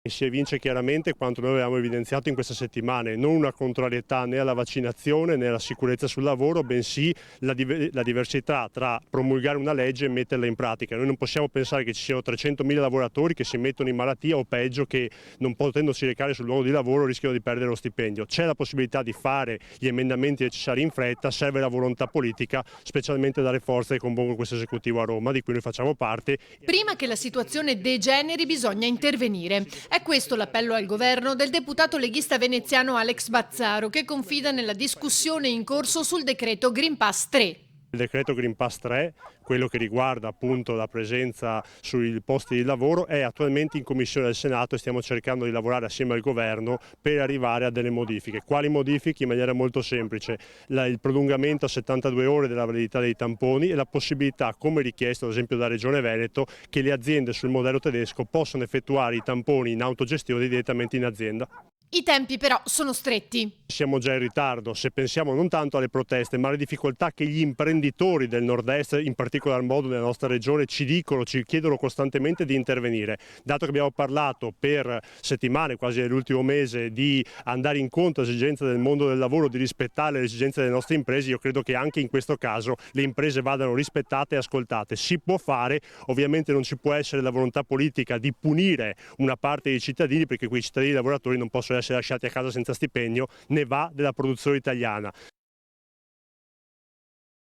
Si evince chiaramente quanto noi avevamo evidenziato in queste settimane, non una contrarietà né alla vaccinazione né alla sicurezza sul lavoro, bensì la diversità tra promulgare una legge e metterla in pratica. Noi non possiamo pensare che ci siano 300.000 lavoratori che si mettono in malattia o peggio che non potendosi recare sul luogo di lavoro rischiano di perdere lo stipendio. C'è la possibilità di fare gli emendamenti necessari in fretta, serve la volontà politica, specialmente dalle forze che compongono questo esecutivo a Roma, di cui noi facciamo parte. Prima che la situazione degeneri bisogna intervenire. È questo l'appello al governo del deputato leghista veneziano Alex Bazzaro, che confida nella discussione in corso sul decreto Green Pass 3. Il decreto Green Pass 3, quello che riguarda appunto la presenza sui posti di lavoro, è attualmente in commissione del Senato e stiamo cercando di lavorare assieme al governo per arrivare a delle modifiche. Quali modifiche? In maniera molto semplice: il prolungamento a 72 ore della validità dei tamponi e la possibilità, come richiesto ad esempio da Regione Veneto, che le aziende sul modello tedesco possano effettuare i tamponi in autogestione direttamente in azienda. I tempi però sono stretti. Siamo già in ritardo se pensiamo non tanto alle proteste ma alle difficoltà che gli imprenditori del nord-est, in particolar modo nella nostra regione, ci chiedono costantemente di intervenire. Dato che abbiamo parlato per settimane, quasi nell'ultimo mese, di andare incontro alle esigenze del mondo del lavoro, di rispettare le esigenze delle nostre imprese, io credo che anche in questo caso le imprese vadano rispettate e ascoltate. Si può fare, ovviamente non ci può essere la volontà politica di punire una parte dei cittadini, perché quei cittadini lavoratori non possono essere lasciati a casa senza stipendio, ne va della produzione italiana.